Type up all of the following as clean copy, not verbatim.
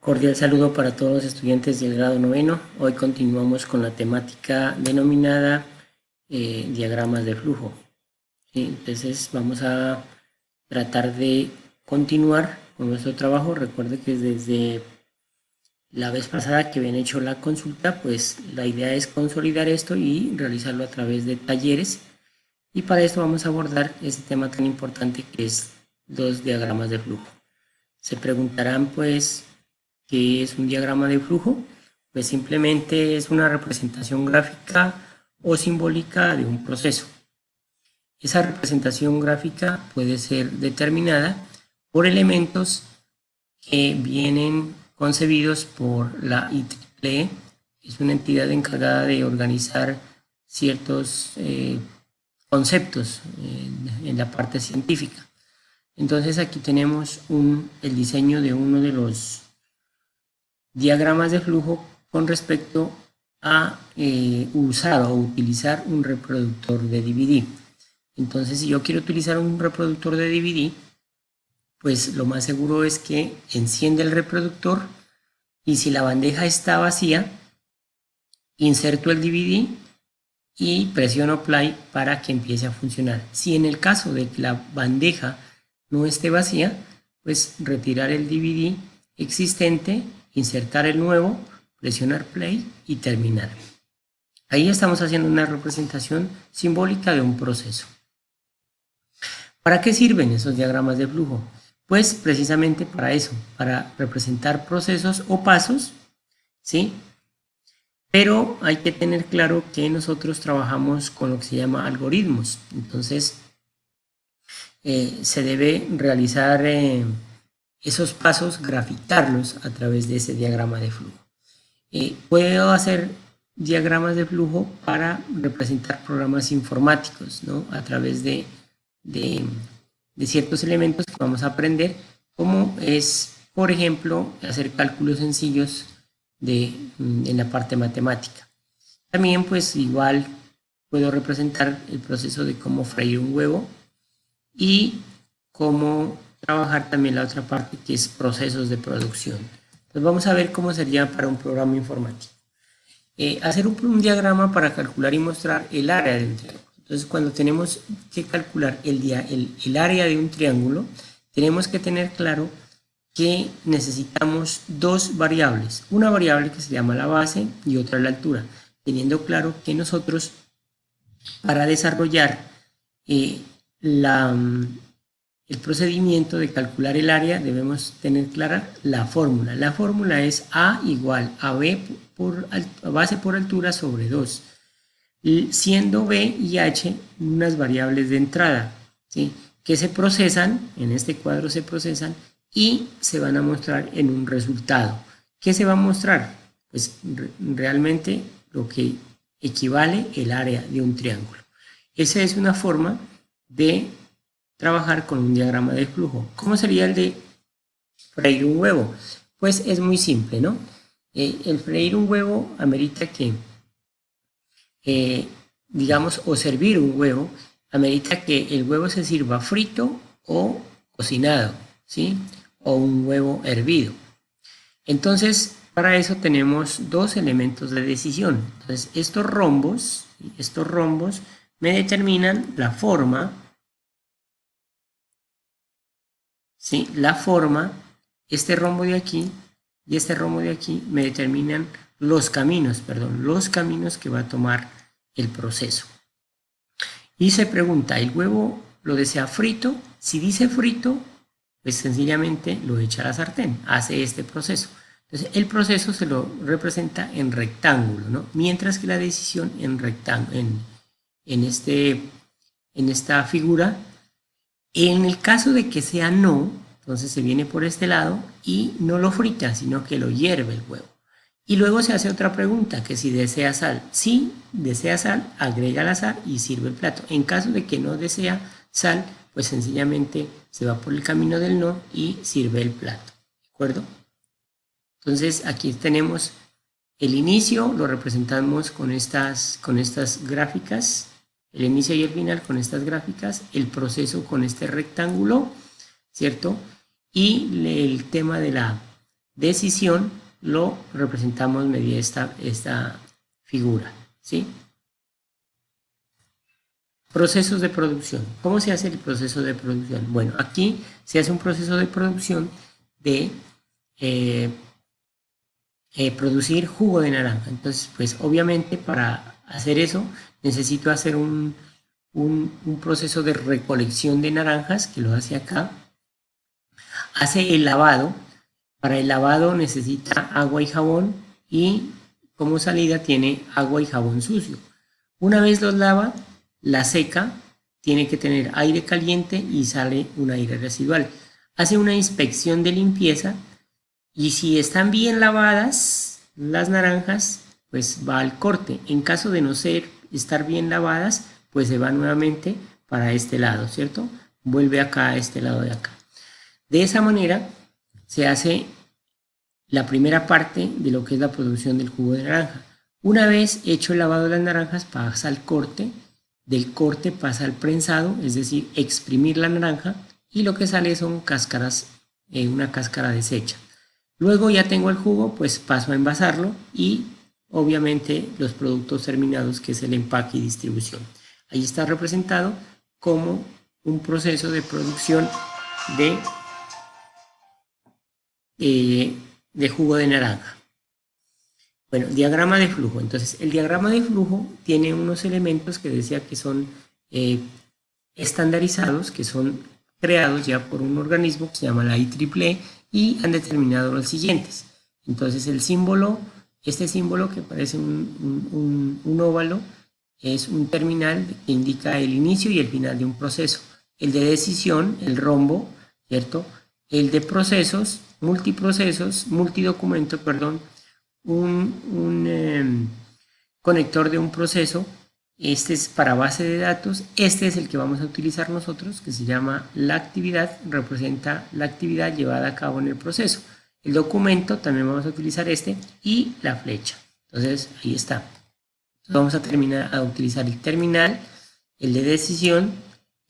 Cordial saludo para todos los estudiantes del grado noveno. Hoy continuamos con la temática denominada diagramas de flujo. ¿Sí? Entonces vamos a tratar de continuar con nuestro trabajo. Recuerde que desde la vez pasada que habían hecho la consulta, pues la idea es consolidar esto y realizarlo a través de talleres. Y para esto vamos a abordar este tema tan importante que es los diagramas de flujo. Se preguntarán pues, ¿qué es un diagrama de flujo? Pues simplemente es una representación gráfica o simbólica de un proceso. Esa representación gráfica puede ser determinada por elementos que vienen concebidos por la IEEE. Es una entidad encargada de organizar ciertos conceptos en la parte científica. Entonces aquí tenemos el diseño de uno de los diagramas de flujo con respecto a usar o utilizar un reproductor de DVD. Entonces, si yo quiero utilizar un reproductor de DVD, pues lo más seguro es que enciende el reproductor y si la bandeja está vacía, inserto el DVD y presiono play para que empiece a funcionar. Si en el caso de que la bandeja no esté vacía, pues retirar el DVD existente, insertar el nuevo, presionar play y terminar. Ahí estamos haciendo una representación simbólica de un proceso. ¿Para qué sirven esos diagramas de flujo? Pues precisamente para eso, para representar procesos o pasos, ¿sí? Pero hay que tener claro que nosotros trabajamos con lo que se llama algoritmos. Entonces, se debe realizar esos pasos, graficarlos a través de ese diagrama de flujo. Puedo hacer diagramas de flujo para representar programas informáticos, ¿no? A través de ciertos elementos que vamos a aprender, como es, por ejemplo, hacer cálculos sencillos en la parte matemática. También, pues, igual puedo representar el proceso de cómo freír un huevo y cómo trabajar también la otra parte que es procesos de producción. Entonces vamos a ver cómo sería para un programa informático. Hacer un diagrama para calcular y mostrar el área de un triángulo. Entonces cuando tenemos que calcular el área de un triángulo, tenemos que tener claro que necesitamos dos variables. Una variable que se llama la base y otra la altura. Teniendo claro que nosotros para desarrollar el procedimiento de calcular el área debemos tener clara la fórmula. La fórmula es A igual a base por altura sobre 2, siendo B y H unas variables de entrada, ¿sí? Que se procesan, en este cuadro se procesan y se van a mostrar en un resultado. ¿Qué se va a mostrar? Pues realmente lo que equivale el área de un triángulo. Esa es una forma de trabajar con un diagrama de flujo. ¿Cómo sería el de freír un huevo? Pues es muy simple, ¿no? El freír un huevo amerita que, digamos, o servir un huevo, amerita que el huevo se sirva frito o cocinado, ¿sí? O un huevo hervido. Entonces, para eso tenemos dos elementos de decisión. Entonces, estos rombos me determinan la forma, ¿sí? La forma, este rombo de aquí y este rombo de aquí me determinan los caminos que va a tomar el proceso. Y se pregunta, ¿el huevo lo desea frito? Si dice frito, pues sencillamente lo echa a la sartén, hace este proceso. Entonces el proceso se lo representa en rectángulo, ¿no? Mientras que la decisión en rectángulo, en esta figura. En el caso de que sea no, entonces se viene por este lado y no lo frita, sino que lo hierve el huevo. Y luego se hace otra pregunta, que si desea sal. Si desea sal, agrega la sal y sirve el plato. En caso de que no desea sal, pues sencillamente se va por el camino del no y sirve el plato. ¿De acuerdo? Entonces aquí tenemos el inicio, lo representamos con estas gráficas. El inicio y el final con estas gráficas, el proceso con este rectángulo, ¿cierto? Y el tema de decisión lo representamos mediante esta figura, ¿sí? Procesos de producción. ¿Cómo se hace el proceso de producción? Bueno, aquí se hace un proceso de producción de producir jugo de naranja. Entonces, pues obviamente para hacer eso necesito hacer un proceso de recolección de naranjas, que lo hace acá. Hace el lavado. Para el lavado necesita agua y jabón, y como salida tiene agua y jabón sucio. Una vez los lava, la seca, tiene que tener aire caliente y sale un aire residual. Hace una inspección de limpieza, y si están bien lavadas las naranjas, pues va al corte. En caso de no estar bien lavadas, pues se va nuevamente para este lado, ¿cierto? Vuelve acá a este lado de acá. De esa manera se hace la primera parte de lo que es la producción del jugo de naranja. Una vez hecho el lavado de las naranjas, pasa al corte. Del corte pasa al prensado, es decir, exprimir la naranja, y lo que sale son cáscaras, una cáscara deshecha. Luego ya tengo el jugo, pues paso a envasarlo, y obviamente los productos terminados, que es el empaque y distribución. Ahí está representado como un proceso de producción de jugo de naranja. Bueno, diagrama de flujo. Entonces, el diagrama de flujo tiene unos elementos que decía que son estandarizados, que son creados ya por un organismo que se llama la IEEE, y han determinado los siguientes. Entonces, el símbolo, este símbolo que parece un óvalo, es un terminal que indica el inicio y el final de un proceso. El de decisión, el rombo, ¿cierto? El de procesos, multidocumento, perdón, un conector de un proceso. Este es para base de datos. Este es el que vamos a utilizar nosotros, que se llama la actividad, representa la actividad llevada a cabo en el proceso. El documento también vamos a utilizar este, y la flecha. Entonces ahí está. Entonces, vamos a utilizar el terminal, el de decisión,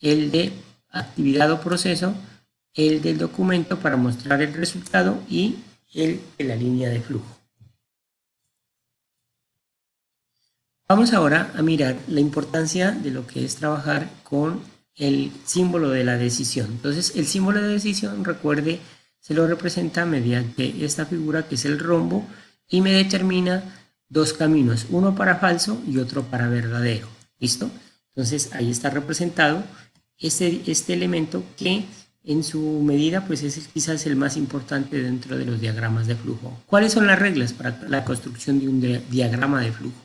el de actividad o proceso, el del documento para mostrar el resultado, y el de la línea de flujo. Vamos ahora a mirar la importancia de lo que es trabajar con el símbolo de la decisión. Entonces, el símbolo de decisión, recuerde, se lo representa mediante esta figura, que es el rombo, y me determina dos caminos, uno para falso y otro para verdadero. ¿Listo? Entonces, ahí está representado este elemento, que en su medida pues es quizás el más importante dentro de los diagramas de flujo. ¿Cuáles son las reglas para la construcción de un diagrama de flujo?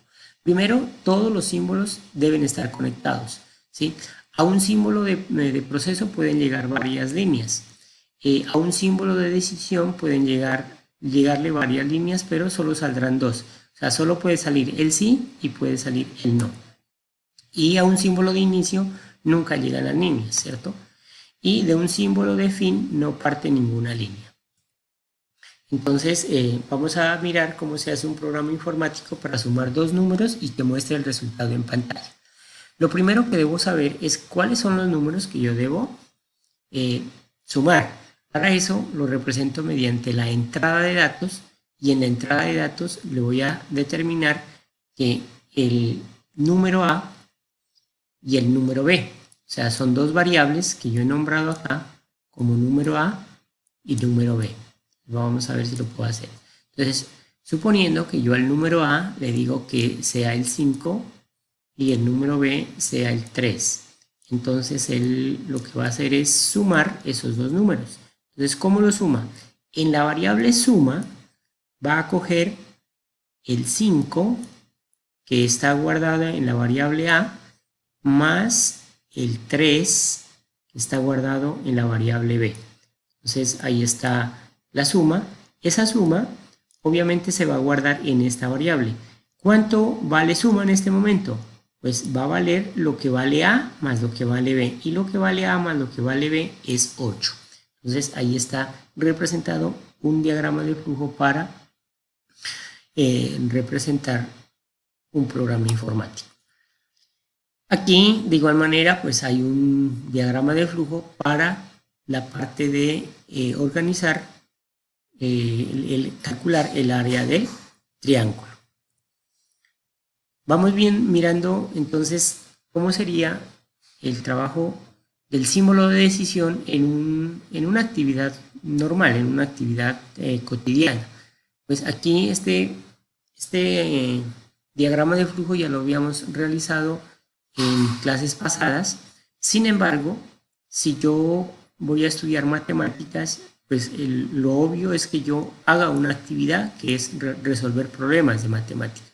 Primero, todos los símbolos deben estar conectados, ¿sí? A un símbolo de proceso pueden llegar varias líneas. A un símbolo de decisión pueden llegarle varias líneas, pero solo saldrán dos. O sea, solo puede salir el sí y puede salir el no. Y a un símbolo de inicio nunca llegan las líneas, ¿cierto? Y de un símbolo de fin no parte ninguna línea. Entonces, vamos a mirar cómo se hace un programa informático para sumar dos números y que muestre el resultado en pantalla. Lo primero que debo saber es cuáles son los números que yo debo sumar. Para eso lo represento mediante la entrada de datos, y en la entrada de datos le voy a determinar que el número A y el número B, o sea, son dos variables que yo he nombrado acá como número A y número B. Vamos a ver si lo puedo hacer. Entonces, suponiendo que yo al número A le digo que sea el 5 y el número B sea el 3. Entonces, él lo que va a hacer es sumar esos dos números. Entonces, ¿cómo lo suma? En la variable suma va a coger el 5 que está guardado en la variable A más el 3 que está guardado en la variable B. Entonces, ahí está la suma. Esa suma obviamente se va a guardar en esta variable. ¿Cuánto vale suma en este momento? Pues va a valer lo que vale A más lo que vale B, y lo que vale A más lo que vale B es 8. Entonces ahí está representado un diagrama de flujo para representar un programa informático. Aquí de igual manera pues hay un diagrama de flujo para la parte de organizar calcular el área del triángulo. Vamos bien mirando entonces cómo sería el trabajo del símbolo de decisión en una actividad normal, en una actividad cotidiana. Pues aquí este diagrama de flujo ya lo habíamos realizado en clases pasadas. Sin embargo, si yo voy a estudiar matemáticas, pues lo obvio es que yo haga una actividad que es resolver problemas de matemáticas.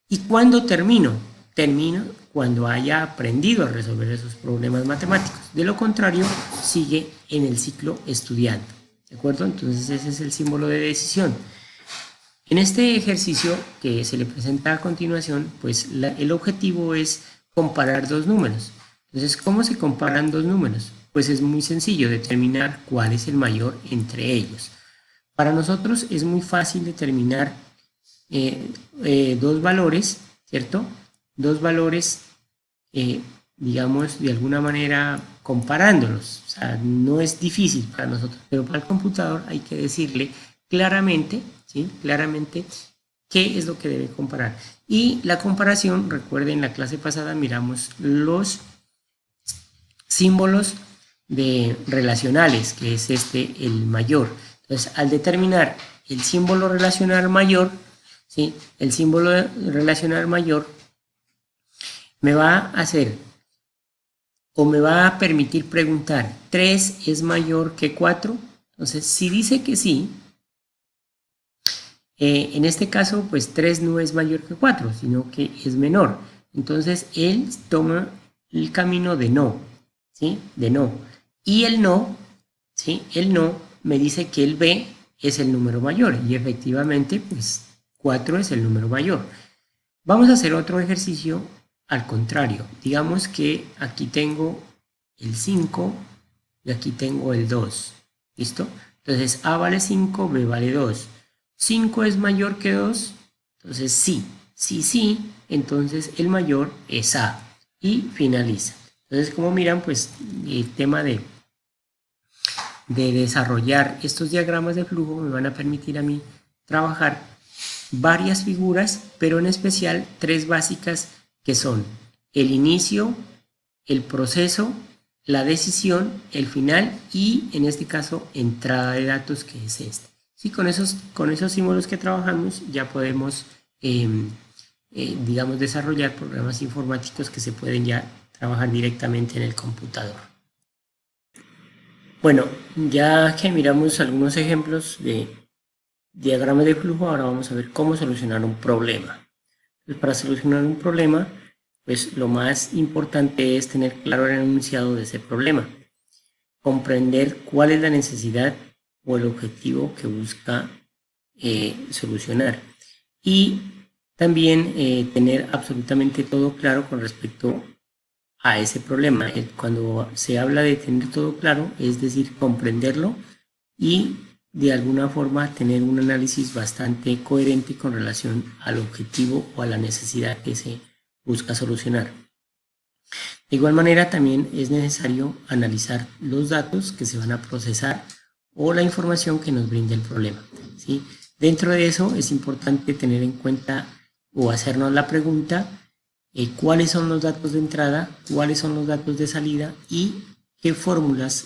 ¿Y cuándo termino? Termino cuando haya aprendido a resolver esos problemas matemáticos. De lo contrario, sigue en el ciclo estudiando. ¿De acuerdo? Entonces ese es el símbolo de decisión. En este ejercicio que se le presenta a continuación, pues el objetivo es comparar dos números. Entonces, ¿cómo se comparan dos números? Pues es muy sencillo determinar cuál es el mayor entre ellos. Para nosotros es muy fácil determinar dos valores, ¿cierto? Dos valores, digamos, de alguna manera comparándolos. O sea, no es difícil para nosotros, pero para el computador hay que decirle claramente, ¿sí? Claramente qué es lo que debe comparar. Y la comparación, recuerden, en la clase pasada miramos los símbolos relacionales, que es el mayor. Entonces, al determinar el símbolo relacional mayor, ¿sí? El símbolo relacional mayor me va a hacer o me va a permitir preguntar, ¿3 es mayor que 4? Entonces, si dice que sí, en este caso, pues 3 no es mayor que 4, sino que es menor. Entonces, él toma el camino de no, ¿sí? De no. Y el no, ¿sí? El no me dice que el B es el número mayor. Y efectivamente, pues 4 es el número mayor. Vamos a hacer otro ejercicio al contrario. Digamos que aquí tengo el 5 y aquí tengo el 2. ¿Listo? Entonces, A vale 5, B vale 2. 5 es mayor que 2, entonces sí. Sí, entonces el mayor es A. Y finaliza. Entonces, como miran, pues el tema de desarrollar estos diagramas de flujo me van a permitir a mí trabajar varias figuras, pero en especial 3 básicas que son el inicio, el proceso, la decisión, el final y en este caso entrada de datos, que es este. Sí, con esos símbolos que trabajamos ya podemos digamos desarrollar programas informáticos que se pueden ya trabajar directamente en el computador. Bueno, ya que miramos algunos ejemplos de diagrama de flujo, ahora vamos a ver cómo solucionar un problema. Pues para solucionar un problema, pues lo más importante es tener claro el enunciado de ese problema, comprender cuál es la necesidad o el objetivo que busca solucionar y también tener absolutamente todo claro con respecto a ese problema. Cuando se habla de tener todo claro, es decir, comprenderlo y de alguna forma tener un análisis bastante coherente con relación al objetivo o a la necesidad que se busca solucionar. De igual manera, también es necesario analizar los datos que se van a procesar o la información que nos brinda el problema, ¿sí? Dentro de eso es importante tener en cuenta o hacernos la pregunta cuáles son los datos de entrada, cuáles son los datos de salida y qué fórmulas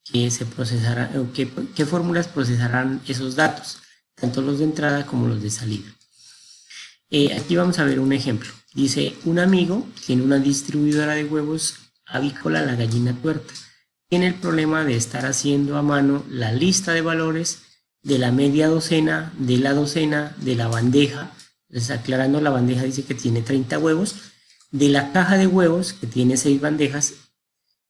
se procesarán, qué fórmulas procesarán esos datos, tanto los de entrada como los de salida. Aquí vamos a ver un ejemplo. Dice, un amigo tiene una distribuidora de huevos avícola, La Gallina Tuerta. Tiene el problema de estar haciendo a mano la lista de valores de la media docena, de la docena, de la bandeja. Entonces, aclarando, la bandeja dice que tiene 30 huevos. De la caja de huevos, que tiene 6 bandejas,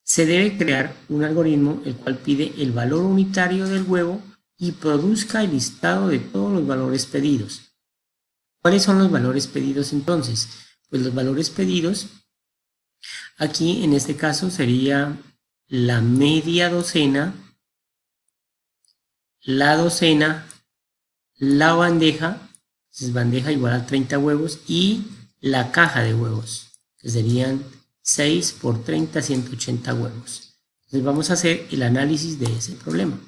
se debe crear un algoritmo el cual pide el valor unitario del huevo y produzca el listado de todos los valores pedidos. ¿Cuáles son los valores pedidos entonces? Pues los valores pedidos, aquí en este caso sería la media docena, la docena, la bandeja, entonces bandeja igual a 30 huevos, y la caja de huevos, que serían 6 por 30, 180 huevos. Entonces vamos a hacer el análisis de ese problema.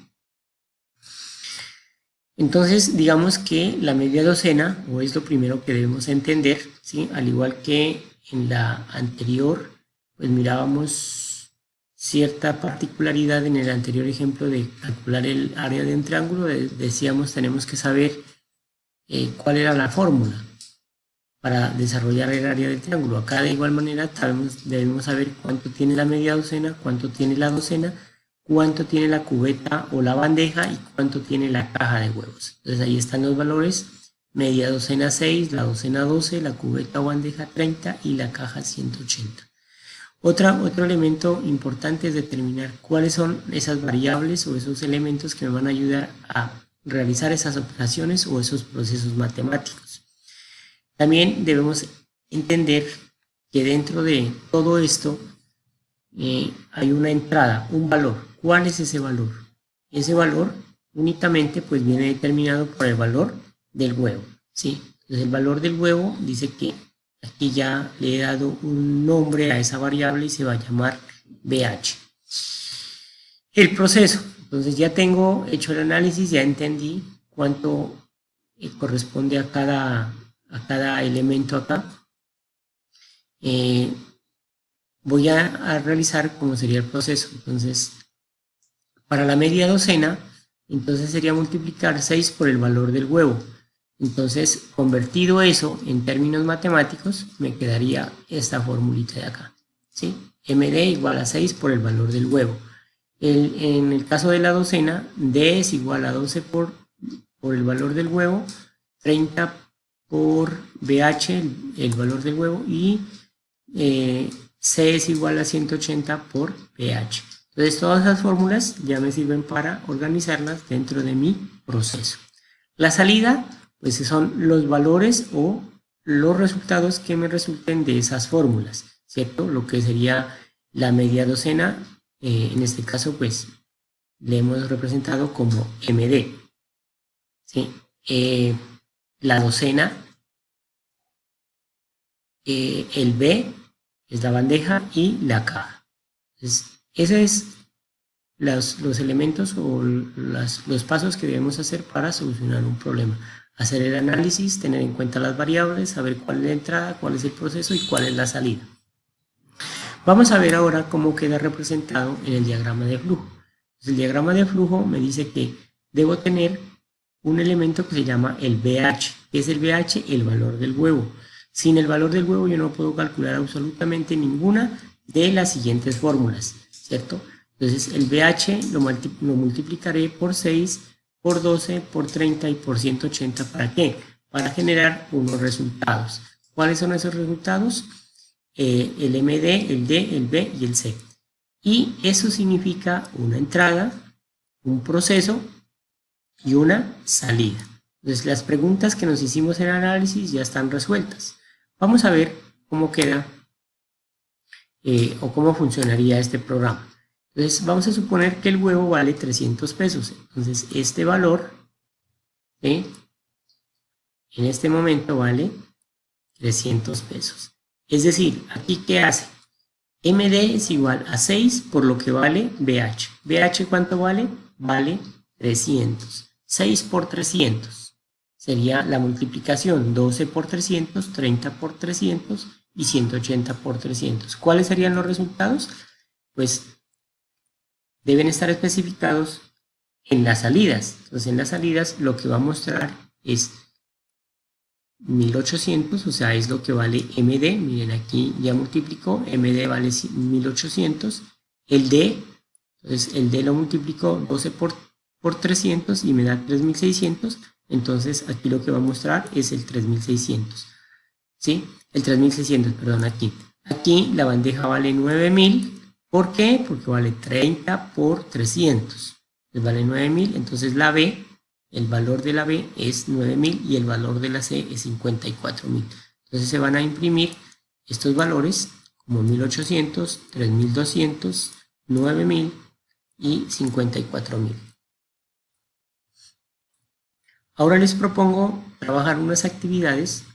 Entonces, digamos que la media docena, o es lo primero que debemos entender, ¿sí? Al igual que en la anterior, pues mirábamos cierta particularidad en el anterior ejemplo de calcular el área de un triángulo, decíamos tenemos que saber cuál era la fórmula para desarrollar el área del triángulo. Acá de igual manera debemos saber cuánto tiene la media docena, cuánto tiene la docena, cuánto tiene la cubeta o la bandeja y cuánto tiene la caja de huevos. Entonces ahí están los valores: media docena 6, la docena 12, la cubeta o bandeja 30 y la caja 180. Otro elemento importante es determinar cuáles son esas variables o esos elementos que me van a ayudar a realizar esas operaciones o esos procesos matemáticos. También debemos entender que dentro de todo esto hay una entrada, un valor. ¿Cuál es ese valor? Ese valor únicamente pues viene determinado por el valor del huevo, ¿sí? Entonces el valor del huevo dice que aquí ya le he dado un nombre a esa variable y se va a llamar BH. El proceso, entonces ya tengo hecho el análisis, ya entendí cuánto corresponde a cada elemento acá. Voy a realizar cómo sería el proceso. Entonces, para la media docena, entonces sería multiplicar 6 por el valor del huevo. Entonces, convertido eso en términos matemáticos, me quedaría esta formulita de acá, ¿sí? MD igual a 6 por el valor del huevo. En el caso de la docena, D es igual a 12 por el valor del huevo, 30 por BH, el valor del huevo, y C es igual a 180 por pH. Entonces todas esas fórmulas ya me sirven para organizarlas dentro de mi proceso. La salida, pues son los valores o los resultados que me resulten de esas fórmulas, ¿cierto? Lo que sería la media docena, en este caso pues le hemos representado como MD, ¿sí? La docena, el B es la bandeja y la caja. Entonces, esos es los elementos o los pasos que debemos hacer para solucionar un problema. Hacer el análisis, tener en cuenta las variables, saber cuál es la entrada, cuál es el proceso y cuál es la salida. Vamos a ver ahora cómo queda representado en el diagrama de flujo. Entonces, el diagrama de flujo me dice que debo tener un elemento que se llama el BH. ¿Qué es el BH? El valor del huevo. Sin el valor del huevo yo no puedo calcular absolutamente ninguna de las siguientes fórmulas, ¿cierto? Entonces el BH lo multiplicaré por 6, por 12, por 30 y por 180. ¿Para qué? Para generar unos resultados. ¿Cuáles son esos resultados? El MD, el D, el B y el C. Y eso significa una entrada, un proceso y una salida. Entonces las preguntas que nos hicimos en el análisis ya están resueltas. Vamos a ver cómo queda o cómo funcionaría este programa. Entonces vamos a suponer que el huevo vale 300 pesos. Entonces este valor en este momento vale 300 pesos. Es decir, aquí ¿qué hace? MD es igual a 6 por lo que vale BH. ¿BH cuánto vale? Vale 300. 6 por 300. Sería la multiplicación 12 por 300, 30 por 300 y 180 por 300. ¿Cuáles serían los resultados? Pues deben estar especificados en las salidas. Entonces en las salidas lo que va a mostrar es 1800, o sea, es lo que vale MD. Miren, aquí ya multiplicó, MD vale 1800. El D, entonces el D lo multiplicó 12 por 300 y me da 3600. Entonces aquí lo que va a mostrar es el 3600, ¿sí? El 3600, perdón, aquí. Aquí la bandeja vale 9000. ¿Por qué? Porque vale 30 por 300. Entonces vale 9000, entonces la B, el valor de la B es 9000 y el valor de la C es 54000. Entonces se van a imprimir estos valores como 1800, 3200, 9000 y 54000. Ahora les propongo trabajar unas actividades.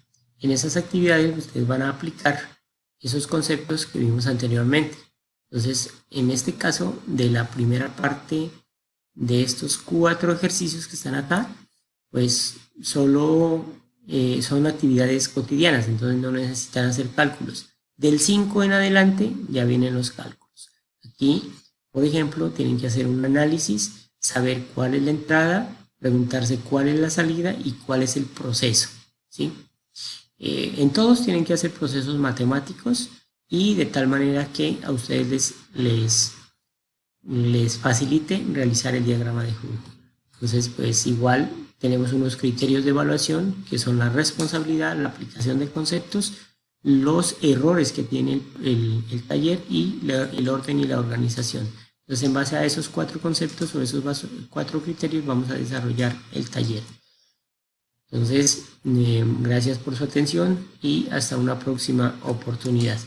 En esas actividades ustedes van a aplicar esos conceptos que vimos anteriormente. Entonces, en este caso, de la primera parte de estos 4 ejercicios que están acá, pues solo son actividades cotidianas, entonces no necesitan hacer cálculos. Del 5 en adelante ya vienen los cálculos. Aquí, por ejemplo, tienen que hacer un análisis, saber cuál es la entrada, preguntarse cuál es la salida y cuál es el proceso, ¿sí? En todos tienen que hacer procesos matemáticos y de tal manera que a ustedes les facilite realizar el diagrama de flujo. Entonces, pues igual tenemos unos criterios de evaluación que son la responsabilidad, la aplicación de conceptos, los errores que tiene el taller y el orden y la organización. Entonces, en base a esos 4 conceptos o esos 4 criterios vamos a desarrollar el taller. Entonces, gracias por su atención y hasta una próxima oportunidad.